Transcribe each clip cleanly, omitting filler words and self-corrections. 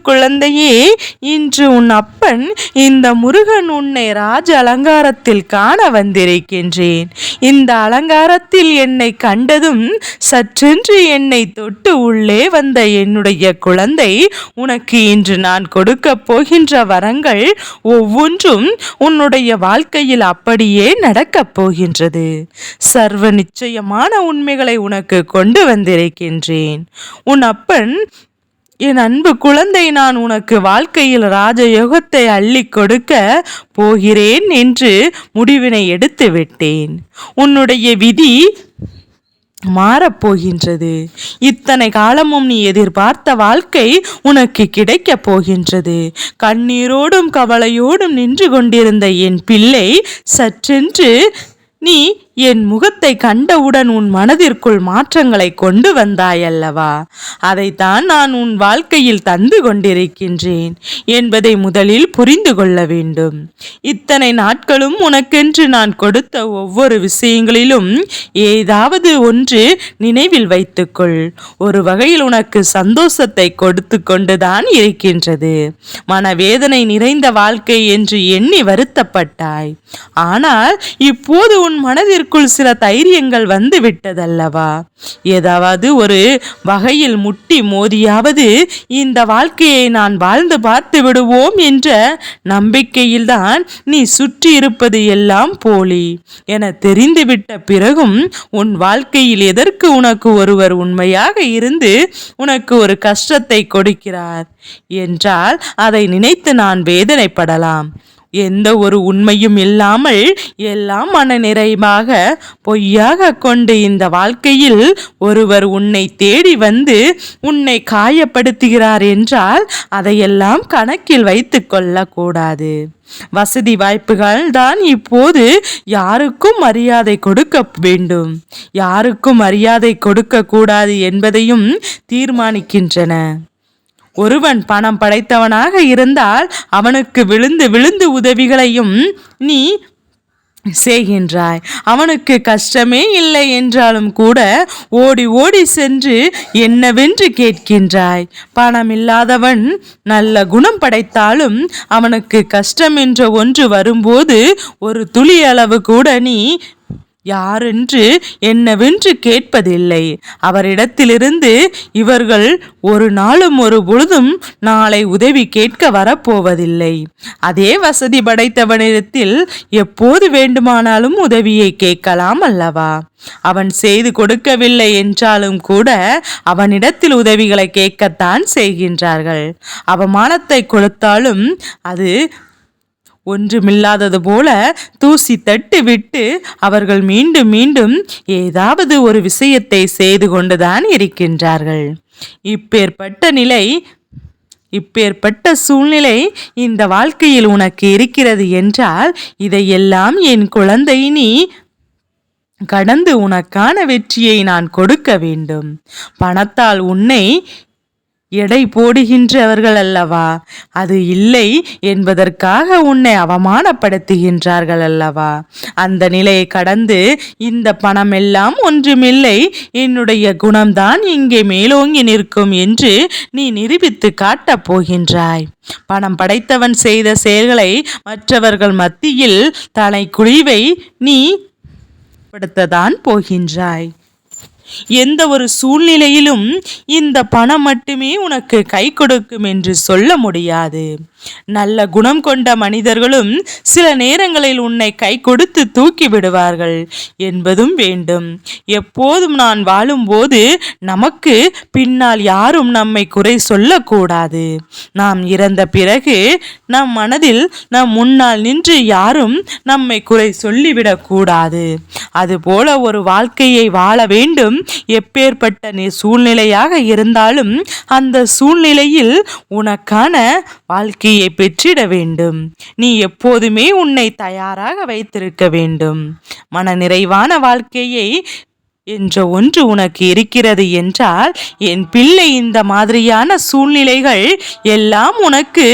குழந்தையே, இன்று உன் அப்பன் இந்த முருகன் உன்னை ராஜ அலங்காரத்தில் காண வந்திருக்கின்றேன். இந்த அலங்காரத்தில் என்னை கண்டதும் சற்றென்று என்னை தொட்டு உள்ளே வந்த என்னுடைய குழந்தை, உனக்கு இன்று நான் கொடுக்கப் போகின்ற வரங்கள் ஒவ்வொன்றும் உன்னுடைய வாழ்க்கையில் அப்படியே நடக்கப் போகின்றது. சர்வ நிச்சயமான உண்மைகளை உனக்கு கொண்டு வந்திருக்கின்றேன். உன் அப்பன், என் அன்பு குழந்தை, நான் உனக்கு வாழ்க்கையில் ராஜயோகத்தை அள்ளி கொடுக்க போகிறேன் என்று முடிவினை எடுத்து விட்டேன். உன்னுடைய விதி மாறப்போகின்றது. இத்தனை காலமும் நீ எதிர்பார்த்த வாழ்க்கை உனக்கு கிடைக்கப் போகின்றது. கண்ணீரோடும் கவலையோடும் நின்று கொண்டிருந்த என் பிள்ளை, சற்றென்று நீ என் முகத்தை கண்டவுடன் உன் மனதிற்குள் மாற்றங்களை கொண்டு வந்தாயல்லவா? அதைத்தான் நான் உன் வாழ்க்கையில் தந்து கொண்டிருக்கின்றேன் என்பதை முதலில் புரிந்து கொள்ள வேண்டும். இத்தனை நாட்களும் உனக்கென்று நான் கொடுத்த ஒவ்வொரு விஷயங்களிலும் ஏதாவது ஒன்று நினைவில் வைத்துக்கொள். ஒரு வகையில் உனக்கு சந்தோஷத்தை கொடுத்து கொண்டுதான் இருக்கின்றது. மனவேதனை நிறைந்த வாழ்க்கை என்று எண்ணி வருத்தப்பட்டாய். ஆனால் இப்போது உன் மனதிற்கு சில தைரியங்கள் வந்து விட்டதல்லவா? ஏதாவது ஒரு வகையில் முட்டி மோதியாவது இந்த வாழ்க்கையை நான் வாழ்ந்து பார்த்து விடுவோம் என்ற நம்பிக்கையில்தான் நீ சுற்றி இருப்பது எல்லாம் போலி என தெரிந்துவிட்ட பிறகும் உன் வாழ்க்கையில் எதற்கு உனக்கு ஒருவர் உண்மையாக இருந்து உனக்கு ஒரு கஷ்டத்தை கொடுக்கிறார் என்றால் அதை நினைத்து நான் வேதனைப்படலாம். எந்த ஒரு உண்மையும் இல்லாமல் எல்லாம் மன நிறைவாக பொய்யாக கொண்டு இந்த வாழ்க்கையில் ஒருவர் உன்னை தேடி வந்து உன்னை காயப்படுத்துகிறார் என்றால் அதையெல்லாம் கணக்கில் வைத்து கொள்ளக்கூடாது. வசதி வாய்ப்புகள் தான் இப்போது யாருக்கும் மரியாதை கொடுக்க வேண்டும், யாருக்கும் மரியாதை கொடுக்க கூடாது என்பதையும் தீர்மானிக்கின்றன. ஒருவன் பணம் படைத்தவனாக இருந்தால் அவனுக்கு விழுந்து விழுந்து உதவிகளையும் நீ செய்கின்றாய். அவனுக்கு கஷ்டமே இல்லை என்றாலும் கூட ஓடி ஓடி சென்று என்னவென்று கேட்கின்றாய். பணம் இல்லாதவன் நல்ல குணம் படைத்தாலும் அவனுக்கு கஷ்டம் என்ற ஒன்று வரும்போது ஒரு துளி அளவு கூட நீ யாரென்று என்னவென்று கேட்பதில்லை. அவரிடத்திலிருந்து இவர்கள் ஒரு நாளும் ஒரு பொழுதும் நாளை உதவி கேட்க வரப்போவதில்லை. அதே வசதி படைத்தவனிடத்தில் எப்போது வேண்டுமானாலும் உதவியை கேட்கலாம் அல்லவா? அவன் செய்து கொடுக்கவில்லை என்றாலும் கூட அவனிடத்தில் உதவிகளை கேட்கத்தான் செய்கின்றார்கள். அவமானத்தை கொடுத்தாலும் அது ஒன்றுமில்லாதது போல தூசி தட்டு விட்டு அவர்கள் மீண்டும் மீண்டும் ஏதாவது ஒரு விஷயத்தை செய்து கொண்டுதான் இருக்கின்றார்கள். இப்பேற்பட்ட சூழ்நிலை இந்த வாழ்க்கையில் உனக்கு இருக்கிறது என்றால் இதையெல்லாம் என் குழந்தை நீ கடந்து உனக்கான வெற்றியை நான் கொடுக்க வேண்டும். பணத்தால் உன்னை எடை போடுகின்றவர்கள் அல்லவா? அது இல்லை என்பதற்காக உன்னை அவமானப்படுத்துகின்றார்கள் அல்லவா? அந்த நிலையை கடந்து இந்த பணம் எல்லாம் ஒன்றுமில்லை, என்னுடைய குணம்தான் இங்கே மேலோங்கி நிற்கும் என்று நீ நிரூபித்து காட்டப் போகின்றாய். பணம் படைத்தவன் செய்த செயல்களை மற்றவர்கள் மத்தியில் தலை குழிவை நீ படுத்ததான் போகின்றாய். எந்த ஒரு சூழ்நிலையிலும் இந்த பணம் மட்டுமே உனக்கு கை கொடுக்கும் என்று சொல்ல முடியாது. நல்ல குணம் கொண்ட மனிதர்களும் சில நேரங்களில் உன்னை கை கொடுத்து தூக்கி விடுவார்கள் என்பதும் வேண்டும். எப்போதும் நான் வாழும்போது நமக்கு பின்னால் யாரும் நம்மை குறை சொல்லக்கூடாது. நாம் இறந்த பிறகு நம் மனதில் நம் முன்னால் நின்று யாரும் நம்மை குறை சொல்லிவிடக்கூடாது. அதுபோல ஒரு வாழ்க்கையை வாழ வேண்டும். எப்பேற்பட்ட சூழ்நிலையாக இருந்தாலும் அந்த சூழ்நிலையில் உனக்கான வாழ்க்கையை பெற்றிட வேண்டும். நீ எப்போதுமே உன்னை தயாராக வைத்திருக்க வேண்டும். மன நிறைவான வாழ்க்கையை என்ற ஒன்று உனக்கு இருக்கிறது என்றால் என் பிள்ளை, இந்த மாதிரியான சூழ்நிலைகள் எல்லாம் உனக்கு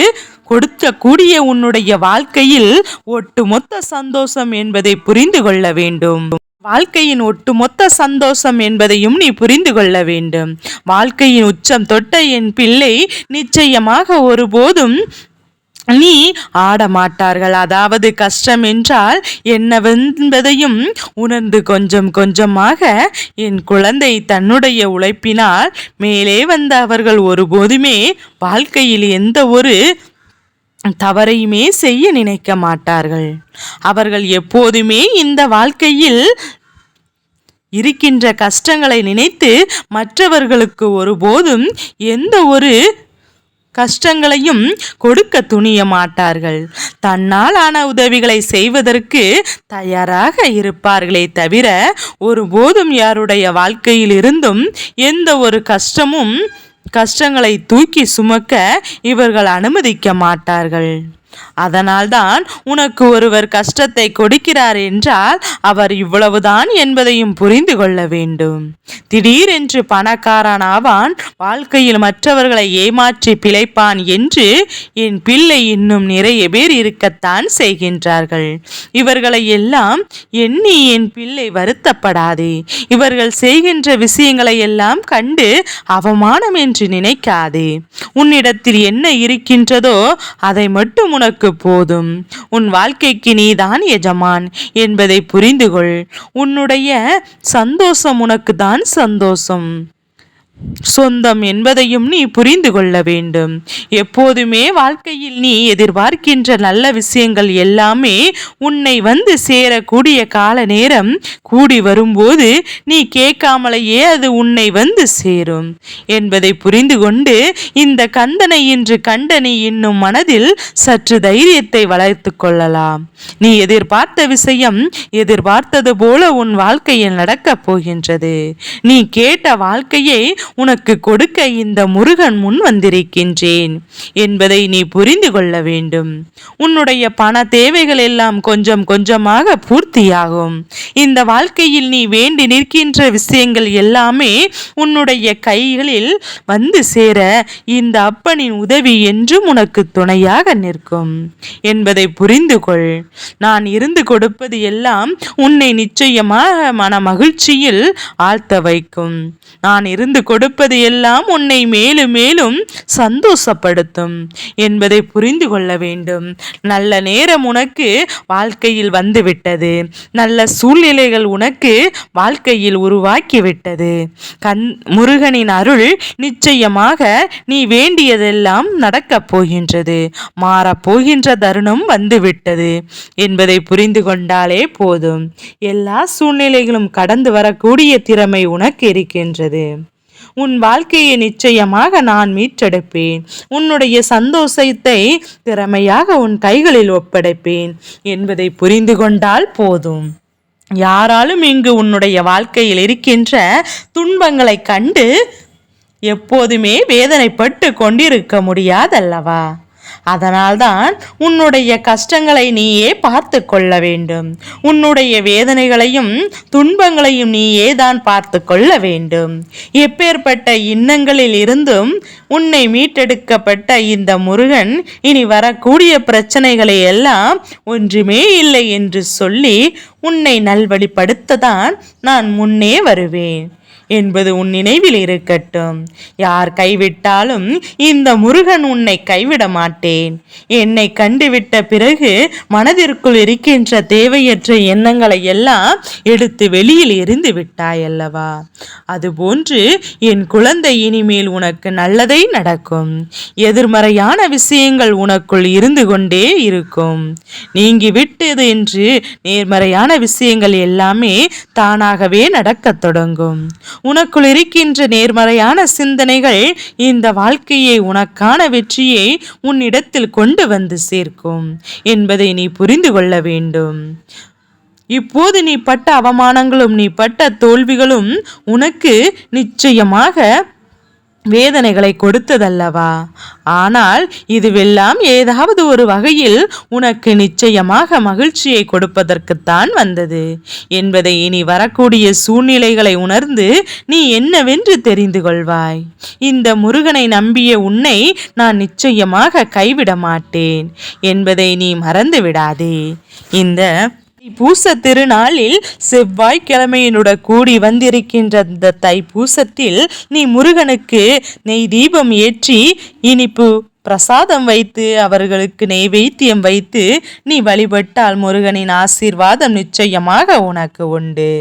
கொடுக்கக்கூடிய உன்னுடைய வாழ்க்கையில் ஒட்டுமொத்த சந்தோஷம் என்பதை புரிந்து கொள்ள வேண்டும். வாழ்க்கையின் ஒட்டுமொத்த சந்தோஷம் என்பதையும் நீ புரிந்து கொள்ள வேண்டும். வாழ்க்கையின் உச்சம் தொட்ட என் பிள்ளை நிச்சயமாக ஒருபோதும் நீ ஆடமாட்டார்கள். அதாவது கஷ்டம் என்றால் என்னவென்பதையும் உணர்ந்து கொஞ்சம் கொஞ்சமாக என் குழந்தை தன்னுடைய உழைப்பினால் மேலே வந்த அவர்கள் ஒருபோதுமே வாழ்க்கையில் எந்த ஒரு தவறையுமே செய்ய நினைக்க மாட்டார்கள். அவர்கள் எப்போதுமே இந்த வாழ்க்கையில் இருக்கின்ற கஷ்டங்களை நினைத்து மற்றவர்களுக்கு ஒருபோதும் எந்த ஒரு கஷ்டங்களையும் கொடுக்க துணிய மாட்டார்கள். தன்னால் ஆன உதவிகளை செய்வதற்கு தயாராக இருப்பார்களே தவிர ஒருபோதும் யாருடைய வாழ்க்கையில் இருந்தும் எந்த ஒரு கஷ்டங்களை தூக்கி சுமக்க இவர்கள் அனுமதிக்க மாட்டார்கள். அதனால்தான் உனக்கு ஒருவர் கஷ்டத்தை கொடுக்கிறார் என்றால் அவர் இவ்வளவுதான் என்பதையும் புரிந்து கொள்ள வேண்டும். திடீரென்று பணக்காரன் ஆவான், வாழ்க்கையில் மற்றவர்களை ஏமாற்றி பிழைப்பான் என்று என் பிள்ளை இன்னும் நிறைய பேர் இருக்கத்தான் செய்கின்றார்கள். இவர்களை எல்லாம் எண்ணி என் பிள்ளை வருத்தப்படாதே. இவர்கள் செய்கின்ற விஷயங்களை எல்லாம் கண்டு அவமானம் என்று நினைக்காதே. உன்னிடத்தில் என்ன இருக்கின்றதோ அதை மட்டும் உனக்கு போதும். உன் வாழ்க்கைக்கு நீதான் எஜமான் என்பதை புரிந்து கொள். உன்னுடைய சந்தோஷம் உனக்கு தான் சந்தோஷம் சொந்தம் என்பதையும் நீ புரிந்து கொள்ள வேண்டும். எப்போதுமே வாழ்க்கையில் நீ எதிர்பார்க்கின்ற நல்ல விஷயங்கள் எல்லாமே உன்னை வந்து சேரக்கூடிய கால நேரம் கூடி வரும்போது நீ கேட்காமலேயே அது உன்னை வந்து சேரும் என்பதை புரிந்து கொண்டு இந்த கந்தனை இன்று கண்ட நீ இன்னும் மனதில் சற்று தைரியத்தை வளர்த்து கொள்ளலாம். நீ எதிர்பார்த்த விஷயம் எதிர்பார்த்தது போல உன் வாழ்க்கையில் நடக்கப் போகின்றது. நீ கேட்ட வாழ்க்கையை உனக்கு கொடுக்க இந்த முருகன் முன் வந்திருக்கின்றேன் என்பதை நீ புரிந்து கொள்ள வேண்டும். உன்னுடைய பண தேவைகள் எல்லாம் கொஞ்சம் கொஞ்சமாக பூர்த்தியாகும். இந்த வாழ்க்கையில் நீ வேண்டி நிற்கின்ற விஷயங்கள் எல்லாமே உன்னுடைய கைகளில் வந்து சேர இந்த அப்பனின் உதவி என்றும் உனக்கு துணையாக நிற்கும் என்பதை புரிந்து கொள். நான் இருந்து கொடுப்பது எல்லாம் உன்னை நிச்சயமாக மன மகிழ்ச்சியில் ஆழ்த்த வைக்கும். நான் இருந்து கொடுப்பது எல்லாம் உன்னை மேலும் மேலும் சந்தோஷப்படுத்தும் என்பதை புரிந்து கொள்ள வேண்டும். நல்ல நேரம் உனக்கு வாழ்க்கையில் வந்துவிட்டது. நல்ல சூழ்நிலைகள் உனக்கு வாழ்க்கையில் உருவாக்கிவிட்டது. முருகனின் அருள் நிச்சயமாக நீ வேண்டியதெல்லாம் நடக்கப் போகின்றது. மாறப்போகின்ற தருணம் வந்துவிட்டது என்பதை புரிந்து கொண்டாலே போதும். எல்லா சூழ்நிலைகளும் கடந்து வரக்கூடிய திறமை உனக்கு இருக்கின்றது. உன் வாழ்க்கையை நிச்சயமாக நான் மீட்டெடுப்பேன். உன்னுடைய சந்தோஷத்தை திறமையாக உன் கைகளில் ஒப்படைப்பேன் என்பதை புரிந்து கொண்டால் போதும். யாராலும் இங்கு உன்னுடைய வாழ்க்கையில் இருக்கின்ற துன்பங்களை கண்டு எப்போதுமே வேதனைப்பட்டு கொண்டிருக்க முடியாதல்லவா? அதனால்தான் உன்னுடைய கஷ்டங்களை நீயே பார்த்து கொள்ள வேண்டும். உன்னுடைய வேதனைகளையும் துன்பங்களையும் நீயே தான் பார்த்து கொள்ள வேண்டும். எப்பேற்பட்ட இன்னங்களில் இருந்தும் உன்னை மீட்டெடுக்கப்பட்ட இந்த முருகன் இனி வரக்கூடிய பிரச்சனைகளை எல்லாம் ஒன்றுமே இல்லை என்று சொல்லி உன்னை நல்வழிப்படுத்ததான் நான் முன்னே வருவேன் என்பது உன் நினைவில் இருக்கட்டும். யார் கைவிட்டாலும் இந்த முருகன் உன்னை கைவிட மாட்டேன். என்னை கண்டுவிட்ட பிறகு மனதிற்குள் இருக்கின்ற தேவையற்ற எண்ணங்களை எல்லாம் எடுத்து வெளியில் எறிந்து விட்டாயல்லவா? அதுபோன்று என் குழந்தை இனிமேல் உனக்கு நல்லதை நடக்கும். எதிர்மறையான விஷயங்கள் உனக்குள் இருந்து கொண்டே இருக்கும். நீங்கிவிட்டது என்று நேர்மறையான விஷயங்கள் எல்லாமே தானாகவே நடக்கத் தொடங்கும். உனக்குள் இருக்கின்ற நேர்மறையான சிந்தனைகள் இந்த வாழ்க்கையை உனக்கான வெற்றியை உன்னிடத்தில் கொண்டு வந்து சேர்க்கும் என்பதை நீ புரிந்து கொள்ள வேண்டும். இப்போது நீ பட்ட அவமானங்களும் நீ பட்ட தோல்விகளும் உனக்கு நிச்சயமாக வேதனைகளை கொடுத்ததல்லவா? ஆனால் இதுவெல்லாம் ஏதாவது ஒரு வகையில் உனக்கு நிச்சயமாக மகிழ்ச்சியை கொடுப்பதற்குத்தான் வந்தது என்பதை இனி வரக்கூடிய சூழ்நிலைகளை உணர்ந்து நீ என்னவென்று தெரிந்து கொள்வாய். இந்த முருகனை நம்பிய உன்னை நான் நிச்சயமாக கைவிட மாட்டேன் என்பதை நீ மறந்து விடாதே. இந்த தைப்பூச திருநாளில் செவ்வாய்க்கிழமையினுட கூடி வந்திருக்கின்ற இந்த தைப்பூசத்தில் நீ முருகனுக்கு நெய் தீபம் ஏற்றி இனிப்பு பிரசாதம் வைத்து அவர்களுக்கு நெய்வேத்தியம் வைத்து நீ வழிபட்டால் முருகனின் ஆசீர்வாதம் நிச்சயமாக உனக்கு உண்டு.